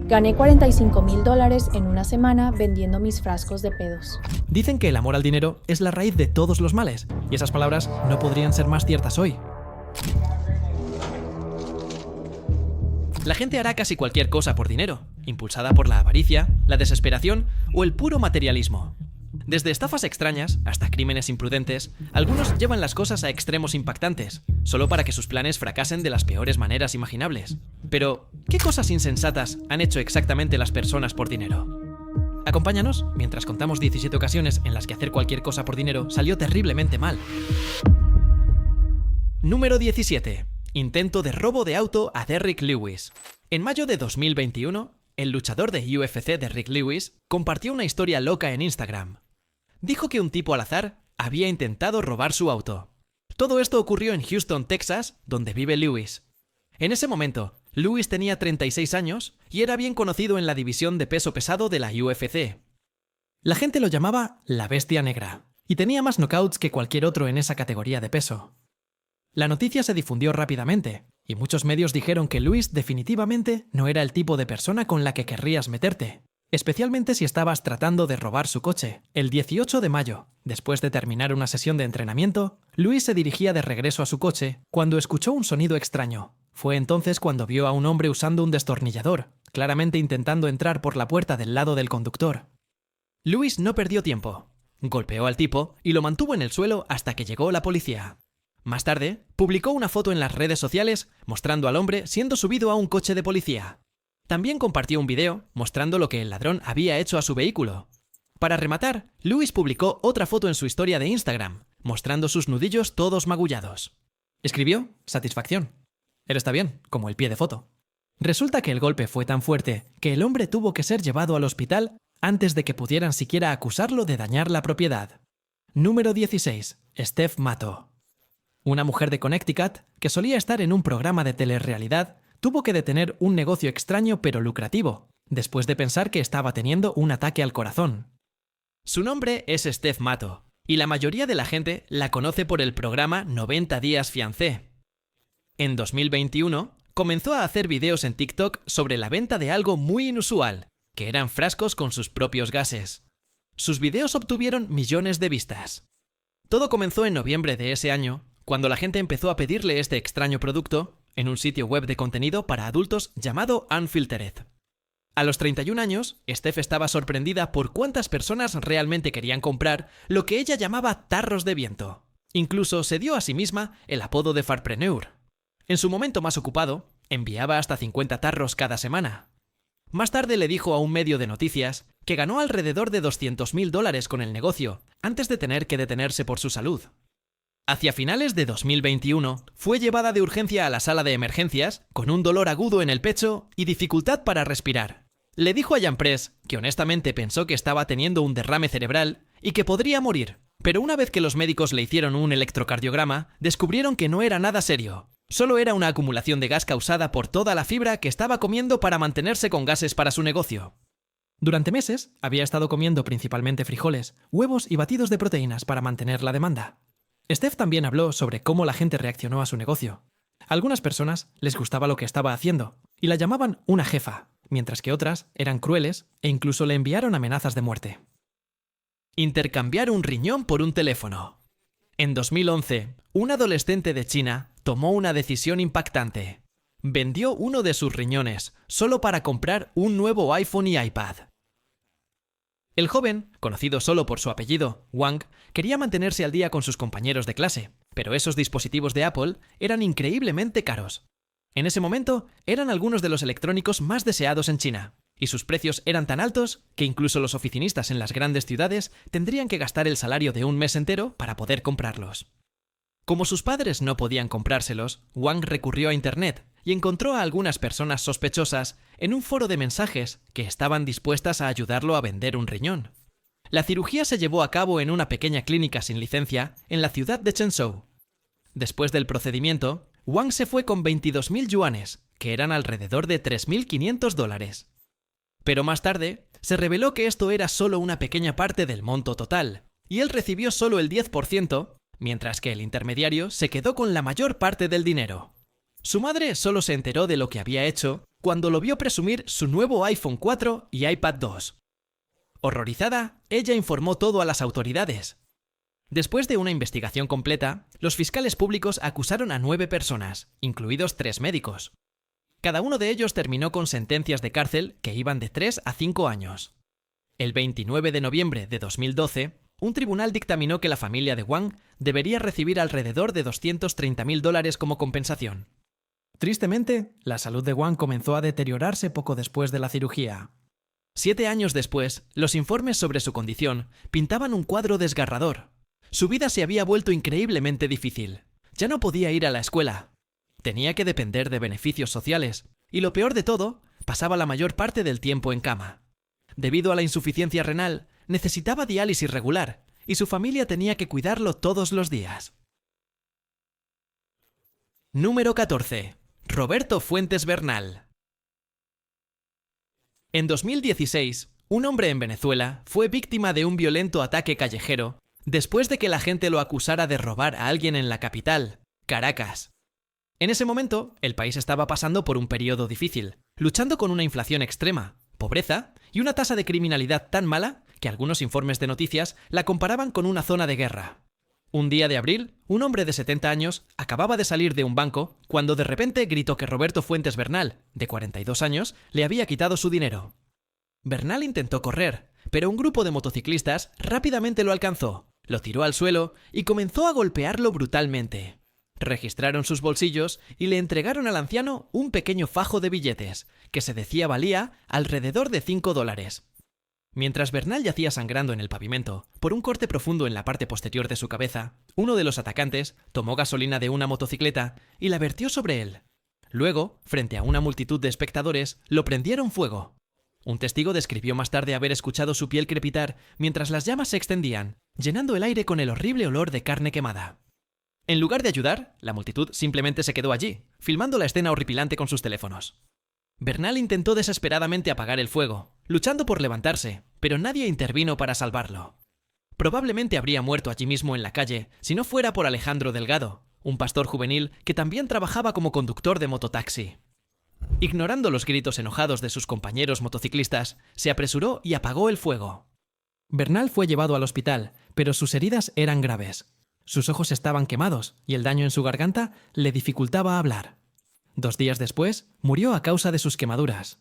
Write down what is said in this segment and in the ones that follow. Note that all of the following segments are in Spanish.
Gané $45,000 en una semana vendiendo mis frascos de pedos. Dicen que el amor al dinero es la raíz de todos los males, y esas palabras no podrían ser más ciertas hoy. La gente hará casi cualquier cosa por dinero, impulsada por la avaricia, la desesperación o el puro materialismo. Desde estafas extrañas hasta crímenes imprudentes, algunos llevan las cosas a extremos impactantes, solo para que sus planes fracasen de las peores maneras imaginables. Pero, ¿qué cosas insensatas han hecho exactamente las personas por dinero? Acompáñanos mientras contamos 17 ocasiones en las que hacer cualquier cosa por dinero salió terriblemente mal. Número 17. Intento de robo de auto a Derrick Lewis. En mayo de 2021, el luchador de UFC Derrick Lewis compartió una historia loca en Instagram. Dijo que un tipo al azar había intentado robar su auto. Todo esto ocurrió en Houston, Texas, donde vive Lewis. En ese momento, Lewis tenía 36 años y era bien conocido en la división de peso pesado de la UFC. La gente lo llamaba la Bestia Negra, y tenía más knockouts que cualquier otro en esa categoría de peso. La noticia se difundió rápidamente, y muchos medios dijeron que Lewis definitivamente no era el tipo de persona con la que querrías meterte, especialmente si estabas tratando de robar su coche. El 18 de mayo, después de terminar una sesión de entrenamiento, Lewis se dirigía de regreso a su coche cuando escuchó un sonido extraño. Fue entonces cuando vio a un hombre usando un destornillador, claramente intentando entrar por la puerta del lado del conductor. Lewis no perdió tiempo. Golpeó al tipo y lo mantuvo en el suelo hasta que llegó la policía. Más tarde, publicó una foto en las redes sociales mostrando al hombre siendo subido a un coche de policía. También compartió un video mostrando lo que el ladrón había hecho a su vehículo. Para rematar, Lewis publicó otra foto en su historia de Instagram, mostrando sus nudillos todos magullados. Escribió: satisfacción. Él está bien, como el pie de foto. Resulta que el golpe fue tan fuerte que el hombre tuvo que ser llevado al hospital antes de que pudieran siquiera acusarlo de dañar la propiedad. Número 16. Steph Matto. Una mujer de Connecticut, que solía estar en un programa de telerrealidad, tuvo que detener un negocio extraño pero lucrativo, después de pensar que estaba teniendo un ataque al corazón. Su nombre es Steph Matto, y la mayoría de la gente la conoce por el programa 90 días fiancé. En 2021, comenzó a hacer videos en TikTok sobre la venta de algo muy inusual, que eran frascos con sus propios gases. Sus videos obtuvieron millones de vistas. Todo comenzó en noviembre de ese año, cuando la gente empezó a pedirle este extraño producto en un sitio web de contenido para adultos llamado Unfiltered. A los 31 años, Steph estaba sorprendida por cuántas personas realmente querían comprar lo que ella llamaba tarros de viento. Incluso se dio a sí misma el apodo de Farpreneur. En su momento más ocupado, enviaba hasta 50 tarros cada semana. Más tarde le dijo a un medio de noticias que ganó alrededor de $200,000 con el negocio, antes de tener que detenerse por su salud. Hacia finales de 2021, fue llevada de urgencia a la sala de emergencias con un dolor agudo en el pecho y dificultad para respirar. Le dijo a Jan Press que honestamente pensó que estaba teniendo un derrame cerebral y que podría morir, pero una vez que los médicos le hicieron un electrocardiograma, descubrieron que no era nada serio. Solo era una acumulación de gas causada por toda la fibra que estaba comiendo para mantenerse con gases para su negocio. Durante meses, había estado comiendo principalmente frijoles, huevos y batidos de proteínas para mantener la demanda. Steph también habló sobre cómo la gente reaccionó a su negocio. A algunas personas les gustaba lo que estaba haciendo y la llamaban una jefa, mientras que otras eran crueles e incluso le enviaron amenazas de muerte. Intercambiar un riñón por un teléfono. En 2011, un adolescente de China tomó una decisión impactante. Vendió uno de sus riñones solo para comprar un nuevo iPhone y iPad. El joven, conocido solo por su apellido, Wang, quería mantenerse al día con sus compañeros de clase, pero esos dispositivos de Apple eran increíblemente caros. En ese momento, eran algunos de los electrónicos más deseados en China, y sus precios eran tan altos que incluso los oficinistas en las grandes ciudades tendrían que gastar el salario de un mes entero para poder comprarlos. Como sus padres no podían comprárselos, Wang recurrió a Internet y encontró a algunas personas sospechosas en un foro de mensajes que estaban dispuestas a ayudarlo a vender un riñón. La cirugía se llevó a cabo en una pequeña clínica sin licencia en la ciudad de Chenzhou. Después del procedimiento, Wang se fue con 22,000 yuanes, que eran alrededor de $3,500. Pero más tarde, se reveló que esto era solo una pequeña parte del monto total, y él recibió solo el 10%, mientras que el intermediario se quedó con la mayor parte del dinero. Su madre solo se enteró de lo que había hecho cuando lo vio presumir su nuevo iPhone 4 y iPad 2. Horrorizada, ella informó todo a las autoridades. Después de una investigación completa, los fiscales públicos acusaron a 9 personas, incluidos 3 médicos. Cada uno de ellos terminó con sentencias de cárcel que iban de 3 a 5 años. El 29 de noviembre de 2012, un tribunal dictaminó que la familia de Wang debería recibir alrededor de $230.000 como compensación. Tristemente, la salud de Wang comenzó a deteriorarse poco después de la cirugía. 7 años después, los informes sobre su condición pintaban un cuadro desgarrador. Su vida se había vuelto increíblemente difícil. Ya no podía ir a la escuela. Tenía que depender de beneficios sociales, y lo peor de todo, pasaba la mayor parte del tiempo en cama. Debido a la insuficiencia renal, necesitaba diálisis regular, y su familia tenía que cuidarlo todos los días. Número 14. Roberto Fuentes Bernal. En 2016, un hombre en Venezuela fue víctima de un violento ataque callejero después de que la gente lo acusara de robar a alguien en la capital, Caracas. En ese momento, el país estaba pasando por un periodo difícil, luchando con una inflación extrema, pobreza y una tasa de criminalidad tan mala que algunos informes de noticias la comparaban con una zona de guerra. Un día de abril, un hombre de 70 años acababa de salir de un banco cuando de repente gritó que Roberto Fuentes Bernal, de 42 años, le había quitado su dinero. Bernal intentó correr, pero un grupo de motociclistas rápidamente lo alcanzó, lo tiró al suelo y comenzó a golpearlo brutalmente. Registraron sus bolsillos y le entregaron al anciano un pequeño fajo de billetes, que se decía valía alrededor de $5. Mientras Bernal yacía sangrando en el pavimento, por un corte profundo en la parte posterior de su cabeza, uno de los atacantes tomó gasolina de una motocicleta y la vertió sobre él. Luego, frente a una multitud de espectadores, lo prendieron fuego. Un testigo describió más tarde haber escuchado su piel crepitar mientras las llamas se extendían, llenando el aire con el horrible olor de carne quemada. En lugar de ayudar, la multitud simplemente se quedó allí, filmando la escena horripilante con sus teléfonos. Bernal intentó desesperadamente apagar el fuego, luchando por levantarse, pero nadie intervino para salvarlo. Probablemente habría muerto allí mismo en la calle si no fuera por Alejandro Delgado, un pastor juvenil que también trabajaba como conductor de mototaxi. Ignorando los gritos enojados de sus compañeros motociclistas, se apresuró y apagó el fuego. Bernal fue llevado al hospital, pero sus heridas eran graves. Sus ojos estaban quemados y el daño en su garganta le dificultaba hablar. 2 días después, murió a causa de sus quemaduras.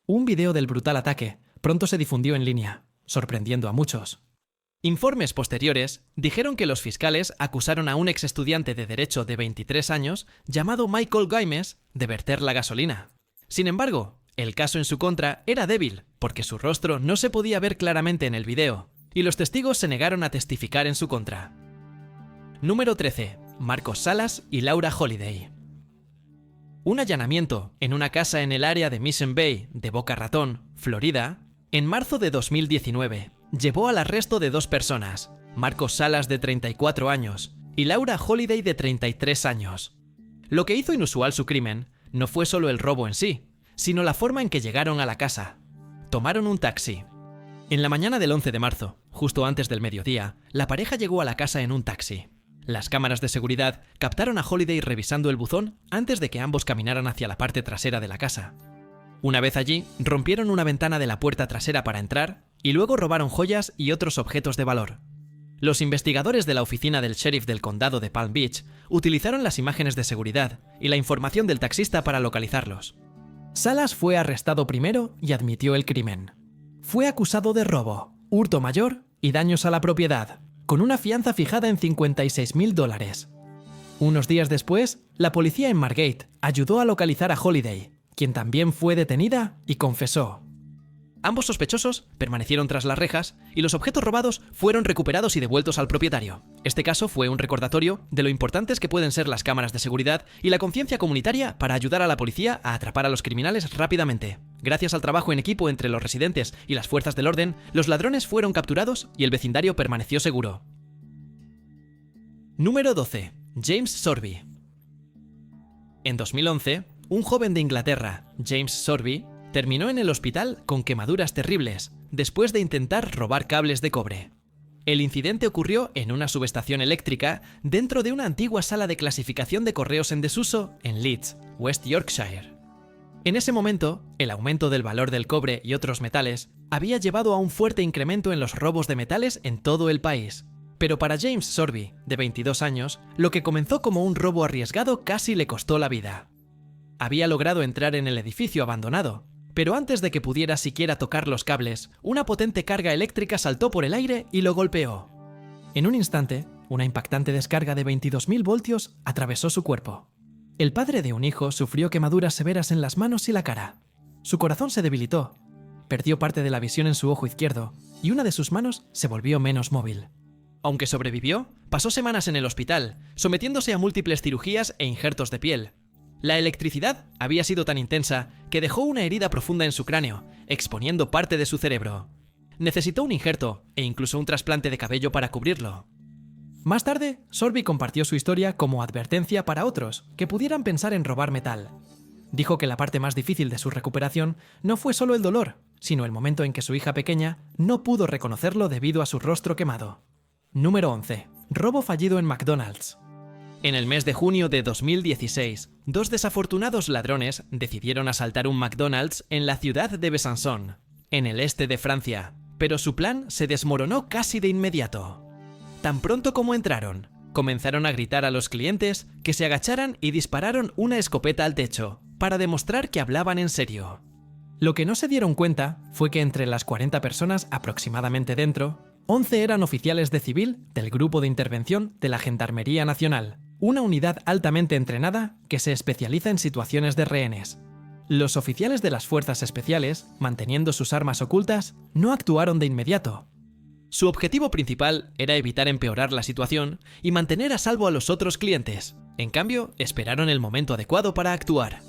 Un video del brutal ataque pronto se difundió en línea, sorprendiendo a muchos. Informes posteriores dijeron que los fiscales acusaron a un exestudiante de Derecho de 23 años llamado Michael Gaimes de verter la gasolina. Sin embargo, el caso en su contra era débil porque su rostro no se podía ver claramente en el video, y los testigos se negaron a testificar en su contra. Número 13. Marcos Salas y Laura Holiday. Un allanamiento en una casa en el área de Mission Bay de Boca Ratón, Florida, en marzo de 2019, llevó al arresto de 2 personas, Marcos Salas de 34 años y Laura Holiday de 33 años. Lo que hizo inusual su crimen no fue solo el robo en sí, sino la forma en que llegaron a la casa. Tomaron un taxi. En la mañana del 11 de marzo, justo antes del mediodía, la pareja llegó a la casa en un taxi. Las cámaras de seguridad captaron a Holiday revisando el buzón antes de que ambos caminaran hacia la parte trasera de la casa. Una vez allí, rompieron una ventana de la puerta trasera para entrar y luego robaron joyas y otros objetos de valor. Los investigadores de la oficina del sheriff del condado de Palm Beach utilizaron las imágenes de seguridad y la información del taxista para localizarlos. Salas fue arrestado primero y admitió el crimen. Fue acusado de robo, hurto mayor y daños a la propiedad, con una fianza fijada en $56.000. Unos días después, la policía en Margate ayudó a localizar a Holiday, quien también fue detenida y confesó. Ambos sospechosos permanecieron tras las rejas y los objetos robados fueron recuperados y devueltos al propietario. Este caso fue un recordatorio de lo importantes que pueden ser las cámaras de seguridad y la conciencia comunitaria para ayudar a la policía a atrapar a los criminales rápidamente. Gracias al trabajo en equipo entre los residentes y las fuerzas del orden, los ladrones fueron capturados y el vecindario permaneció seguro. Número 12. James Sorby. En 2011, un joven de Inglaterra, James Sorby, terminó en el hospital con quemaduras terribles, después de intentar robar cables de cobre. El incidente ocurrió en una subestación eléctrica dentro de una antigua sala de clasificación de correos en desuso en Leeds, West Yorkshire. En ese momento, el aumento del valor del cobre y otros metales había llevado a un fuerte incremento en los robos de metales en todo el país. Pero para James Sorby, de 22 años, lo que comenzó como un robo arriesgado casi le costó la vida. Había logrado entrar en el edificio abandonado, pero antes de que pudiera siquiera tocar los cables, una potente carga eléctrica saltó por el aire y lo golpeó. En un instante, una impactante descarga de 22.000 voltios atravesó su cuerpo. El padre de un hijo sufrió quemaduras severas en las manos y la cara. Su corazón se debilitó, perdió parte de la visión en su ojo izquierdo y una de sus manos se volvió menos móvil. Aunque sobrevivió, pasó semanas en el hospital, sometiéndose a múltiples cirugías e injertos de piel. La electricidad había sido tan intensa que dejó una herida profunda en su cráneo, exponiendo parte de su cerebro. Necesitó un injerto e incluso un trasplante de cabello para cubrirlo. Más tarde, Sorby compartió su historia como advertencia para otros que pudieran pensar en robar metal. Dijo que la parte más difícil de su recuperación no fue solo el dolor, sino el momento en que su hija pequeña no pudo reconocerlo debido a su rostro quemado. Número 11. Robo fallido en McDonald's. En el mes de junio de 2016, dos desafortunados ladrones decidieron asaltar un McDonald's en la ciudad de Besançon, en el este de Francia, pero su plan se desmoronó casi de inmediato. Tan pronto como entraron, comenzaron a gritar a los clientes que se agacharan y dispararon una escopeta al techo, para demostrar que hablaban en serio. Lo que no se dieron cuenta fue que entre las 40 personas aproximadamente dentro, 11 eran oficiales de civil del Grupo de Intervención de la Gendarmería Nacional, una unidad altamente entrenada que se especializa en situaciones de rehenes. Los oficiales de las fuerzas especiales, manteniendo sus armas ocultas, no actuaron de inmediato. Su objetivo principal era evitar empeorar la situación y mantener a salvo a los otros clientes. En cambio, esperaron el momento adecuado para actuar.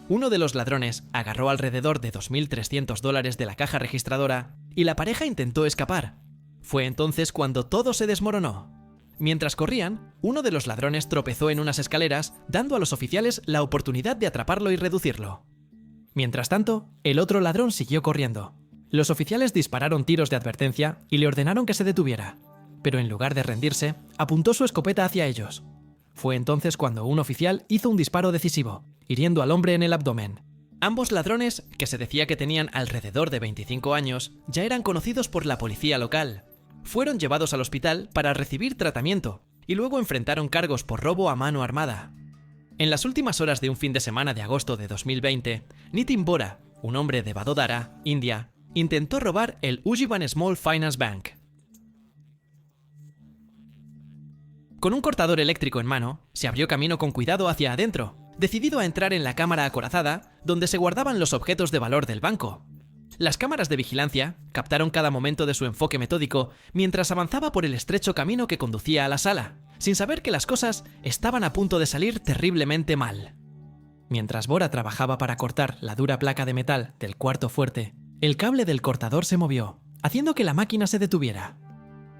Uno de los ladrones agarró alrededor de $2.300 de la caja registradora y la pareja intentó escapar. Fue entonces cuando todo se desmoronó. Mientras corrían, uno de los ladrones tropezó en unas escaleras, dando a los oficiales la oportunidad de atraparlo y reducirlo. Mientras tanto, el otro ladrón siguió corriendo. Los oficiales dispararon tiros de advertencia y le ordenaron que se detuviera, pero en lugar de rendirse, apuntó su escopeta hacia ellos. Fue entonces cuando un oficial hizo un disparo decisivo, hiriendo al hombre en el abdomen. Ambos ladrones, que se decía que tenían alrededor de 25 años, ya eran conocidos por la policía local. Fueron llevados al hospital para recibir tratamiento y luego enfrentaron cargos por robo a mano armada. En las últimas horas de un fin de semana de agosto de 2020, Nitin Bora, un hombre de Vadodara, India, intentó robar el Ujjivan Small Finance Bank. Con un cortador eléctrico en mano, se abrió camino con cuidado hacia adentro, decidido a entrar en la cámara acorazada donde se guardaban los objetos de valor del banco. Las cámaras de vigilancia captaron cada momento de su enfoque metódico mientras avanzaba por el estrecho camino que conducía a la sala, sin saber que las cosas estaban a punto de salir terriblemente mal. Mientras Bora trabajaba para cortar la dura placa de metal del cuarto fuerte, el cable del cortador se movió, haciendo que la máquina se detuviera.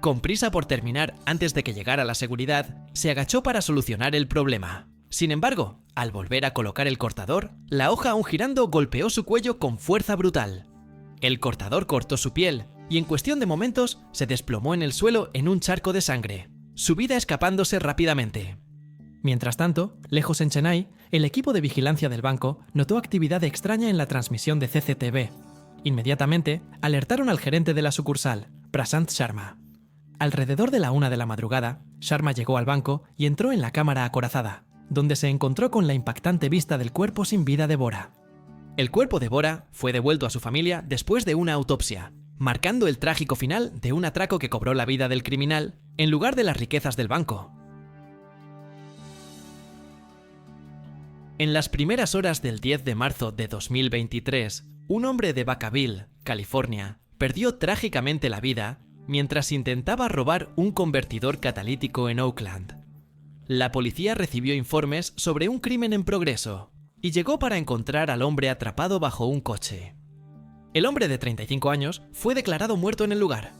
Con prisa por terminar antes de que llegara la seguridad, se agachó para solucionar el problema. Sin embargo, al volver a colocar el cortador, la hoja aún girando golpeó su cuello con fuerza brutal. El cortador cortó su piel y en cuestión de momentos se desplomó en el suelo en un charco de sangre, su vida escapándose rápidamente. Mientras tanto, lejos en Chennai, el equipo de vigilancia del banco notó actividad extraña en la transmisión de CCTV. Inmediatamente, alertaron al gerente de la sucursal, Prashant Sharma. Alrededor de la 1 de la madrugada, Sharma llegó al banco y entró en la cámara acorazada, donde se encontró con la impactante vista del cuerpo sin vida de Bora. El cuerpo de Bora fue devuelto a su familia después de una autopsia, marcando el trágico final de un atraco que cobró la vida del criminal en lugar de las riquezas del banco. En las primeras horas del 10 de marzo de 2023, un hombre de Vacaville, California, perdió trágicamente la vida mientras intentaba robar un convertidor catalítico en Oakland. La policía recibió informes sobre un crimen en progreso y llegó para encontrar al hombre atrapado bajo un coche. El hombre de 35 años fue declarado muerto en el lugar.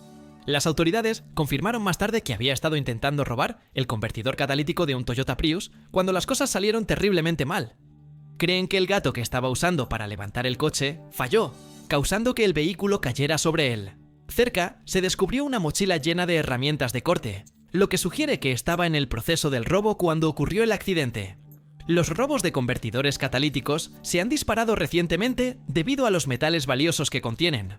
Las autoridades confirmaron más tarde que había estado intentando robar el convertidor catalítico de un Toyota Prius cuando las cosas salieron terriblemente mal. Creen que el gato que estaba usando para levantar el coche falló, causando que el vehículo cayera sobre él. Cerca se descubrió una mochila llena de herramientas de corte, lo que sugiere que estaba en el proceso del robo cuando ocurrió el accidente. Los robos de convertidores catalíticos se han disparado recientemente debido a los metales valiosos que contienen.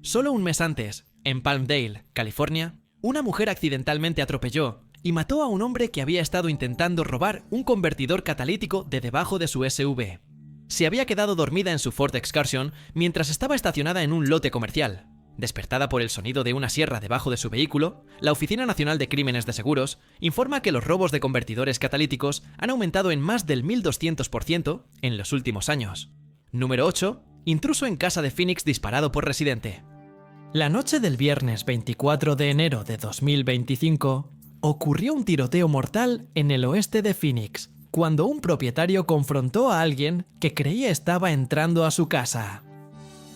Solo un mes antes, en Palmdale, California, una mujer accidentalmente atropelló y mató a un hombre que había estado intentando robar un convertidor catalítico de debajo de su SUV. Se había quedado dormida en su Ford Excursion mientras estaba estacionada en un lote comercial. Despertada por el sonido de una sierra debajo de su vehículo, la Oficina Nacional de Crímenes de Seguros informa que los robos de convertidores catalíticos han aumentado en más del 1200% en los últimos años. Número 8. Intruso en casa de Phoenix disparado por residente. La noche del viernes 24 de enero de 2025, ocurrió un tiroteo mortal en el oeste de Phoenix, cuando un propietario confrontó a alguien que creía estaba entrando a su casa.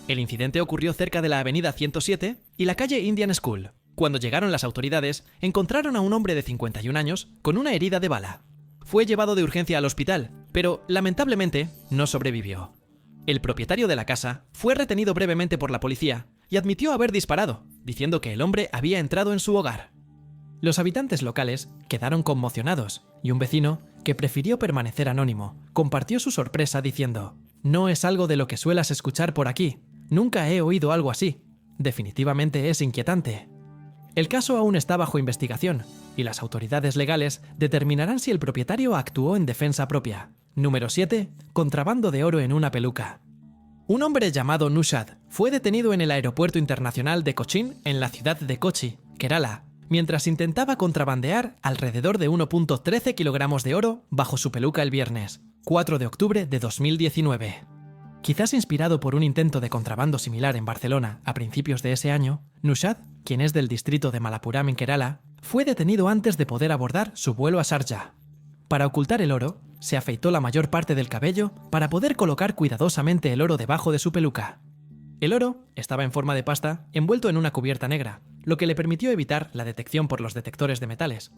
El incidente ocurrió cerca de la avenida 107 y la calle Indian School. Cuando llegaron las autoridades, encontraron a un hombre de 51 años con una herida de bala. Fue llevado de urgencia al hospital, pero lamentablemente no sobrevivió. El propietario de la casa fue retenido brevemente por la policía y admitió haber disparado, diciendo que el hombre había entrado en su hogar. Los habitantes locales quedaron conmocionados y un vecino, que prefirió permanecer anónimo, compartió su sorpresa diciendo: «No es algo de lo que suelas escuchar por aquí. Nunca he oído algo así. Definitivamente es inquietante». El caso aún está bajo investigación y las autoridades legales determinarán si el propietario actuó en defensa propia. Número 7. Contrabando de oro en una peluca. Un hombre llamado Nushad fue detenido en el aeropuerto internacional de Cochin en la ciudad de Kochi, Kerala, mientras intentaba contrabandear alrededor de 1.13 kilogramos de oro bajo su peluca el viernes, 4 de octubre de 2019. Quizás inspirado por un intento de contrabando similar en Barcelona a principios de ese año, Nushad, quien es del distrito de Malappuram en Kerala, fue detenido antes de poder abordar su vuelo a Sharjah. Para ocultar el oro, se afeitó la mayor parte del cabello para poder colocar cuidadosamente el oro debajo de su peluca. El oro estaba en forma de pasta envuelto en una cubierta negra, lo que le permitió evitar la detección por los detectores de metales.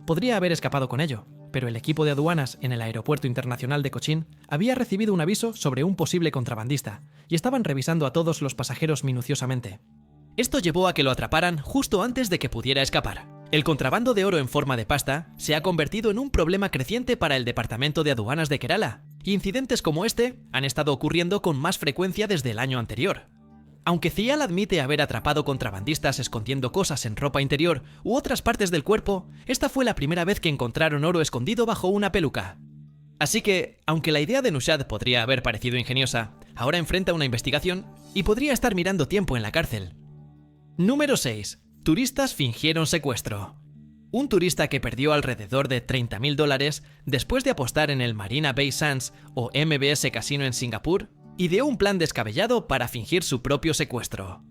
Podría haber escapado con ello, pero el equipo de aduanas en el aeropuerto internacional de Cochin había recibido un aviso sobre un posible contrabandista y estaban revisando a todos los pasajeros minuciosamente. Esto llevó a que lo atraparan justo antes de que pudiera escapar. El contrabando de oro en forma de pasta se ha convertido en un problema creciente para el Departamento de Aduanas de Kerala, y incidentes como este han estado ocurriendo con más frecuencia desde el año anterior. Aunque Cial admite haber atrapado contrabandistas escondiendo cosas en ropa interior u otras partes del cuerpo, esta fue la primera vez que encontraron oro escondido bajo una peluca. Así que, aunque la idea de Nushad podría haber parecido ingeniosa, ahora enfrenta una investigación y podría estar mirando tiempo en la cárcel. Número 6. Turistas fingieron secuestro. Un turista que perdió alrededor de $30.000 después de apostar en el Marina Bay Sands o MBS Casino en Singapur, ideó un plan descabellado para fingir su propio secuestro.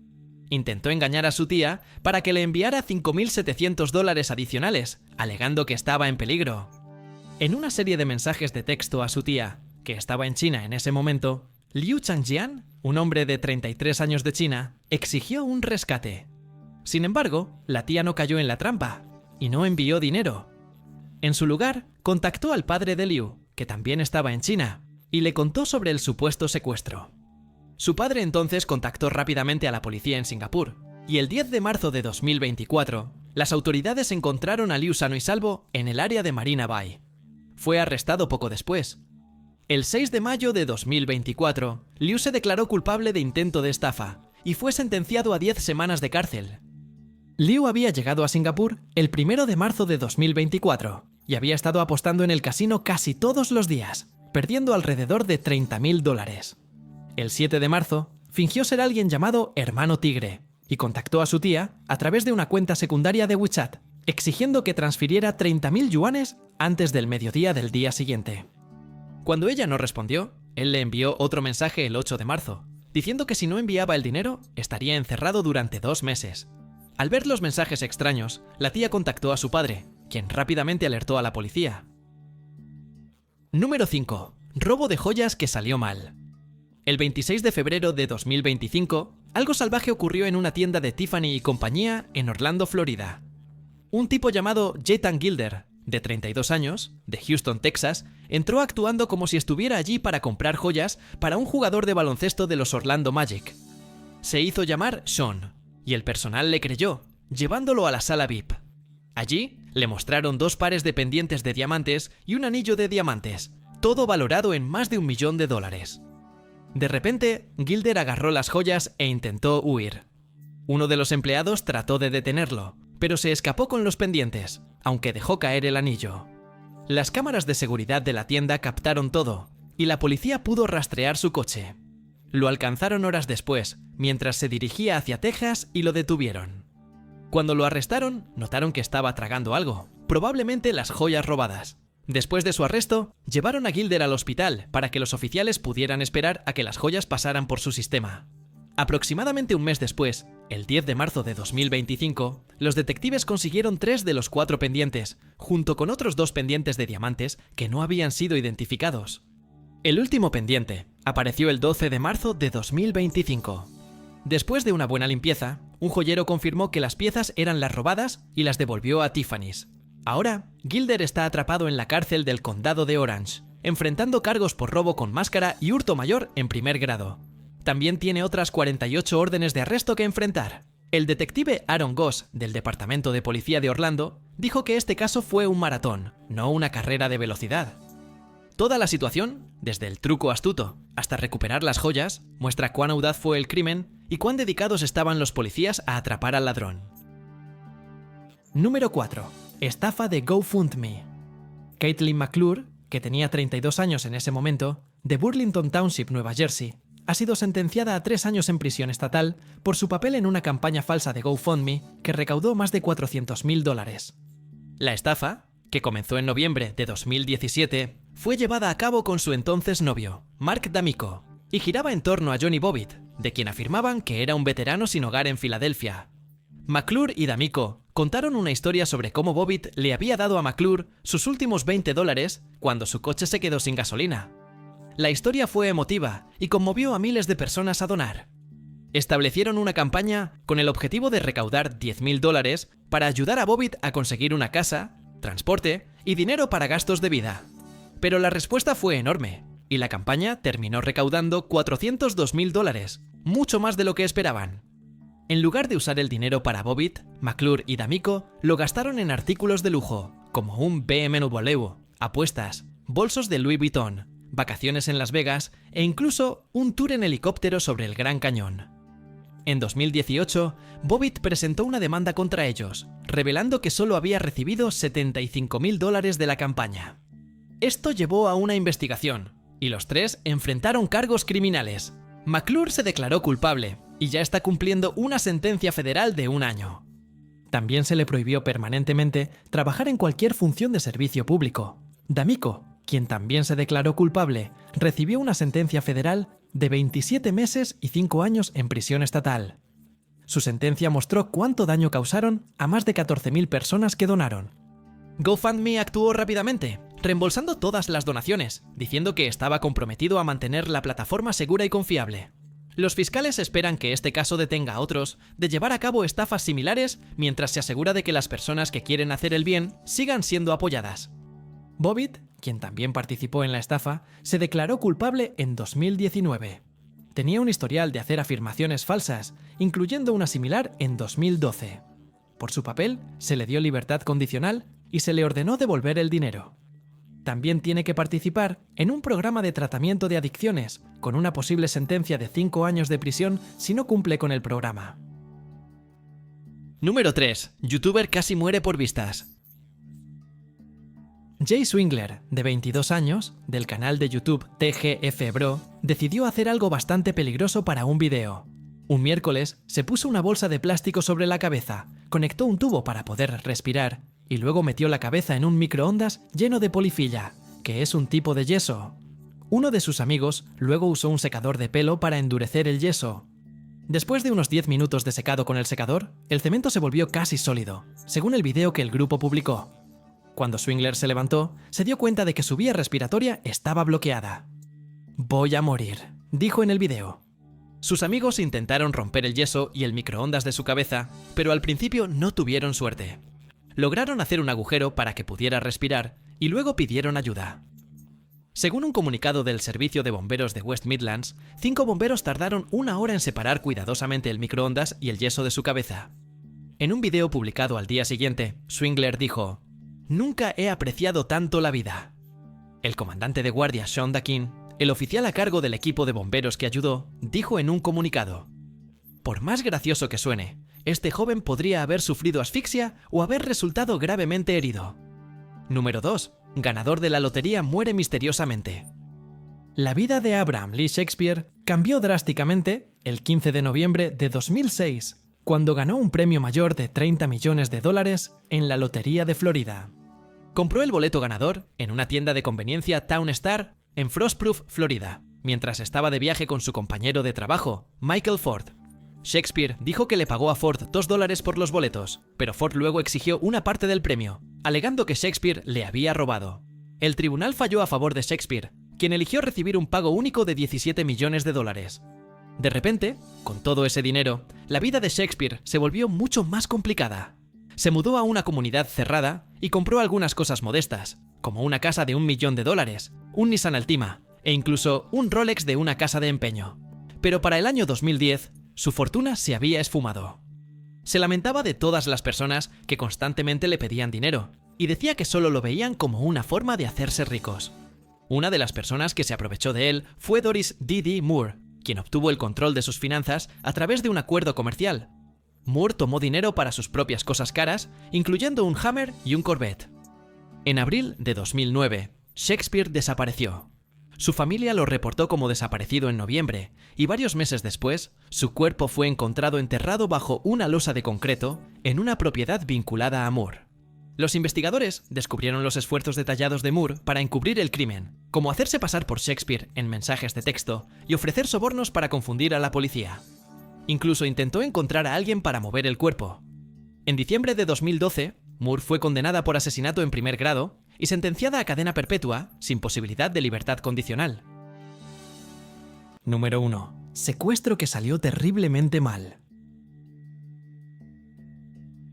Intentó engañar a su tía para que le enviara $5.700 adicionales, alegando que estaba en peligro. En una serie de mensajes de texto a su tía, que estaba en China en ese momento, Liu Changjian, un hombre de 33 años de China, exigió un rescate. Sin embargo, la tía no cayó en la trampa y no envió dinero. En su lugar, contactó al padre de Liu, que también estaba en China, y le contó sobre el supuesto secuestro. Su padre entonces contactó rápidamente a la policía en Singapur, y el 10 de marzo de 2024, las autoridades encontraron a Liu sano y salvo en el área de Marina Bay. Fue arrestado poco después. El 6 de mayo de 2024, Liu se declaró culpable de intento de estafa y fue sentenciado a 10 semanas de cárcel. Liu había llegado a Singapur el 1 de marzo de 2024 y había estado apostando en el casino casi todos los días, perdiendo alrededor de $30.000. El 7 de marzo, fingió ser alguien llamado Hermano Tigre y contactó a su tía a través de una cuenta secundaria de WeChat, exigiendo que transfiriera 30.000 yuanes antes del mediodía del día siguiente. Cuando ella no respondió, él le envió otro mensaje el 8 de marzo, diciendo que si no enviaba el dinero, estaría encerrado durante 2 meses. Al ver los mensajes extraños, la tía contactó a su padre, quien rápidamente alertó a la policía. Número 5. Robo de joyas que salió mal. El 26 de febrero de 2025, algo salvaje ocurrió en una tienda de Tiffany y compañía en Orlando, Florida. Un tipo llamado Jaytan Gilder, de 32 años, de Houston, Texas, entró actuando como si estuviera allí para comprar joyas para un jugador de baloncesto de los Orlando Magic. Se hizo llamar Sean, y el personal le creyó, llevándolo a la sala VIP. Allí le mostraron 2 pares de pendientes de diamantes y un anillo de diamantes, todo valorado en más de $1 millón. De repente, Gilder agarró las joyas e intentó huir. Uno de los empleados trató de detenerlo, pero se escapó con los pendientes, aunque dejó caer el anillo. Las cámaras de seguridad de la tienda captaron todo, y la policía pudo rastrear su coche. Lo alcanzaron horas después, mientras se dirigía hacia Texas, y lo detuvieron. Cuando lo arrestaron, notaron que estaba tragando algo, probablemente las joyas robadas. Después de su arresto, llevaron a Gilder al hospital para que los oficiales pudieran esperar a que las joyas pasaran por su sistema. Aproximadamente un mes después, el 10 de marzo de 2025, los detectives consiguieron 3 de los 4 pendientes, junto con otros 2 pendientes de diamantes que no habían sido identificados. El último pendiente apareció el 12 de marzo de 2025. Después de una buena limpieza, un joyero confirmó que las piezas eran las robadas y las devolvió a Tiffany's. Ahora, Gilder está atrapado en la cárcel del condado de Orange, enfrentando cargos por robo con máscara y hurto mayor en primer grado. También tiene otras 48 órdenes de arresto que enfrentar. El detective Aaron Goss, del Departamento de Policía de Orlando, dijo que este caso fue un maratón, no una carrera de velocidad. Toda la situación, desde el truco astuto hasta recuperar las joyas, muestra cuán audaz fue el crimen y cuán dedicados estaban los policías a atrapar al ladrón. Número 4. Estafa de GoFundMe. Caitlin McClure, que tenía 32 años en ese momento, de Burlington Township, Nueva Jersey, ha sido sentenciada a 3 años en prisión estatal por su papel en una campaña falsa de GoFundMe que recaudó más de $400.000. La estafa, que comenzó en noviembre de 2017, fue llevada a cabo con su entonces novio, Mark D'Amico, y giraba en torno a Johnny Bobbitt, de quien afirmaban que era un veterano sin hogar en Filadelfia. McClure y D'Amico contaron una historia sobre cómo Bobbitt le había dado a McClure sus últimos $20 cuando su coche se quedó sin gasolina. La historia fue emotiva y conmovió a miles de personas a donar. Establecieron una campaña con el objetivo de recaudar $10.000 para ayudar a Bobbitt a conseguir una casa, transporte y dinero para gastos de vida. Pero la respuesta fue enorme, y la campaña terminó recaudando $402.000, mucho más de lo que esperaban. En lugar de usar el dinero para Bobbitt, McClure y D'Amico lo gastaron en artículos de lujo, como un BMW, apuestas, bolsos de Louis Vuitton, vacaciones en Las Vegas e incluso un tour en helicóptero sobre el Gran Cañón. En 2018, Bobbitt presentó una demanda contra ellos, revelando que solo había recibido $75.000 de la campaña. Esto llevó a una investigación, y los 3 enfrentaron cargos criminales. McClure se declaró culpable, y ya está cumpliendo una sentencia federal de 1 año. También se le prohibió permanentemente trabajar en cualquier función de servicio público. D'Amico, quien también se declaró culpable, recibió una sentencia federal de 27 meses y 5 años en prisión estatal. Su sentencia mostró cuánto daño causaron a más de 14.000 personas que donaron. GoFundMe actuó rápidamente, reembolsando todas las donaciones, diciendo que estaba comprometido a mantener la plataforma segura y confiable. Los fiscales esperan que este caso detenga a otros de llevar a cabo estafas similares mientras se asegura de que las personas que quieren hacer el bien sigan siendo apoyadas. Bobbitt, quien también participó en la estafa, se declaró culpable en 2019. Tenía un historial de hacer afirmaciones falsas, incluyendo una similar en 2012. Por su papel, se le dio libertad condicional y se le ordenó devolver el dinero. También tiene que participar en un programa de tratamiento de adicciones, con una posible sentencia de 5 años de prisión si no cumple con el programa. Número 3. Youtuber casi muere por vistas. Jay Swingler, de 22 años, del canal de YouTube TGF Bro, decidió hacer algo bastante peligroso para un video. Un miércoles se puso una bolsa de plástico sobre la cabeza, conectó un tubo para poder respirar y luego metió la cabeza en un microondas lleno de polifilla, que es un tipo de yeso. Uno de sus amigos luego usó un secador de pelo para endurecer el yeso. Después de unos 10 minutos de secado con el secador, el cemento se volvió casi sólido, según el video que el grupo publicó. Cuando Swingler se levantó, se dio cuenta de que su vía respiratoria estaba bloqueada. «Voy a morir», dijo en el video. Sus amigos intentaron romper el yeso y el microondas de su cabeza, pero al principio no tuvieron suerte. Lograron hacer un agujero para que pudiera respirar y luego pidieron ayuda. Según un comunicado del Servicio de Bomberos de West Midlands, 5 bomberos tardaron 1 hora en separar cuidadosamente el microondas y el yeso de su cabeza. En un video publicado al día siguiente, Swingler dijo: «Nunca he apreciado tanto la vida». El comandante de guardia Sean Dakin, el oficial a cargo del equipo de bomberos que ayudó, dijo en un comunicado: "Por más gracioso que suene, este joven podría haber sufrido asfixia o haber resultado gravemente herido". Número 2. Ganador de la lotería muere misteriosamente. La vida de Abraham Lee Shakespeare cambió drásticamente el 15 de noviembre de 2006, cuando ganó un premio mayor de $30 millones en la Lotería de Florida. Compró el boleto ganador en una tienda de conveniencia Town Star en Frostproof, Florida, mientras estaba de viaje con su compañero de trabajo, Michael Ford. Shakespeare dijo que le pagó a Ford $2 por los boletos, pero Ford luego exigió una parte del premio, alegando que Shakespeare le había robado. El tribunal falló a favor de Shakespeare, quien eligió recibir un pago único de $17 millones. De repente, con todo ese dinero, la vida de Shakespeare se volvió mucho más complicada. Se mudó a una comunidad cerrada y compró algunas cosas modestas, como una casa de $1 millón, un Nissan Altima e incluso un Rolex de una casa de empeño. Pero para el año 2010, su fortuna se había esfumado. Se lamentaba de todas las personas que constantemente le pedían dinero y decía que solo lo veían como una forma de hacerse ricos. Una de las personas que se aprovechó de él fue Doris D.D. Moore, quien obtuvo el control de sus finanzas a través de un acuerdo comercial. Moore tomó dinero para sus propias cosas caras, incluyendo un Hammer y un Corvette. En abril de 2009, Shakespeare desapareció. Su familia lo reportó como desaparecido en noviembre, y varios meses después, su cuerpo fue encontrado enterrado bajo una losa de concreto en una propiedad vinculada a Moore. Los investigadores descubrieron los esfuerzos detallados de Moore para encubrir el crimen, como hacerse pasar por Shakespeare en mensajes de texto y ofrecer sobornos para confundir a la policía. Incluso intentó encontrar a alguien para mover el cuerpo. En diciembre de 2012, Moore fue condenada por asesinato en primer grado y sentenciada a cadena perpetua sin posibilidad de libertad condicional. Número 1. Secuestro que salió terriblemente mal.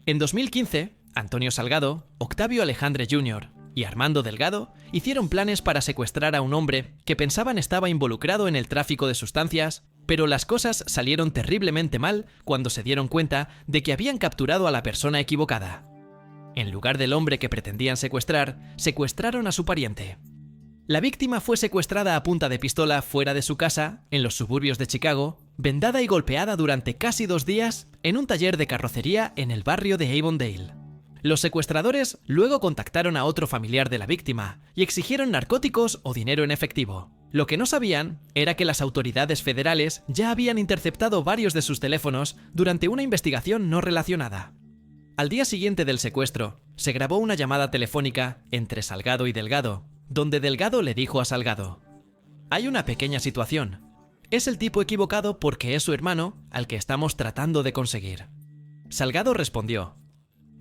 En 2015, Antonio Salgado, Octavio Alejandre Jr. y Armando Delgado hicieron planes para secuestrar a un hombre que pensaban estaba involucrado en el tráfico de sustancias, pero las cosas salieron terriblemente mal cuando se dieron cuenta de que habían capturado a la persona equivocada. En lugar del hombre que pretendían secuestrar, secuestraron a su pariente. La víctima fue secuestrada a punta de pistola fuera de su casa, en los suburbios de Chicago, vendada y golpeada durante casi 2 días en un taller de carrocería en el barrio de Avondale. Los secuestradores luego contactaron a otro familiar de la víctima y exigieron narcóticos o dinero en efectivo. Lo que no sabían era que las autoridades federales ya habían interceptado varios de sus teléfonos durante una investigación no relacionada. Al día siguiente del secuestro, se grabó una llamada telefónica entre Salgado y Delgado, donde Delgado le dijo a Salgado: "Hay una pequeña situación. Es el tipo equivocado porque es su hermano al que estamos tratando de conseguir". Salgado respondió: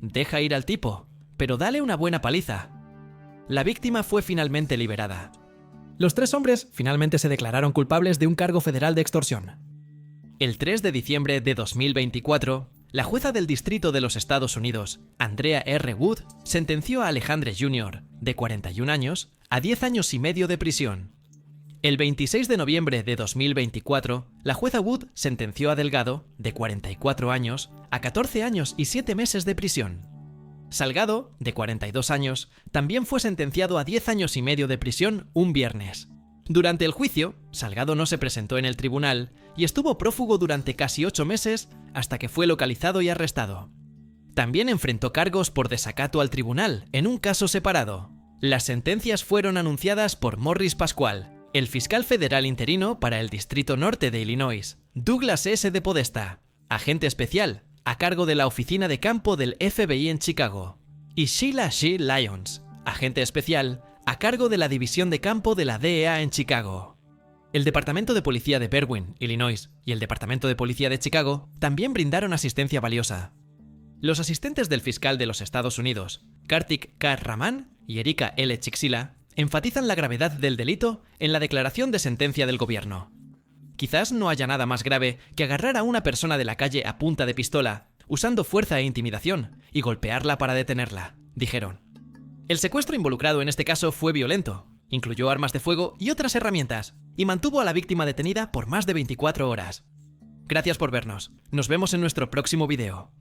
"Deja ir al tipo, pero dale una buena paliza". La víctima fue finalmente liberada. Los 3 hombres finalmente se declararon culpables de un cargo federal de extorsión. El 3 de diciembre de 2024, la jueza del Distrito de los Estados Unidos, Andrea R. Wood, sentenció a Alejandre Jr., de 41 años, a 10 años y medio de prisión. El 26 de noviembre de 2024, la jueza Wood sentenció a Delgado, de 44 años, a 14 años y 7 meses de prisión. Salgado, de 42 años, también fue sentenciado a 10 años y medio de prisión un viernes. Durante el juicio, Salgado no se presentó en el tribunal y estuvo prófugo durante casi 8 meses hasta que fue localizado y arrestado. También enfrentó cargos por desacato al tribunal en un caso separado. Las sentencias fueron anunciadas por Morris Pascual, el fiscal federal interino para el Distrito Norte de Illinois, Douglas S. de Podesta, agente especial a cargo de la oficina de campo del FBI en Chicago, y Sheila Shea Lyons, agente especial a cargo de la división de campo de la DEA en Chicago. El Departamento de Policía de Berwyn, Illinois, y el Departamento de Policía de Chicago también brindaron asistencia valiosa. Los asistentes del fiscal de los Estados Unidos, Kartik K. Raman y Erika L. Chixila, enfatizan la gravedad del delito en la declaración de sentencia del gobierno. Quizás no haya nada más grave que agarrar a una persona de la calle a punta de pistola, usando fuerza e intimidación, y golpearla para detenerla, dijeron. El secuestro involucrado en este caso fue violento, incluyó armas de fuego y otras herramientas, y mantuvo a la víctima detenida por más de 24 horas. Gracias por vernos. Nos vemos en nuestro próximo video.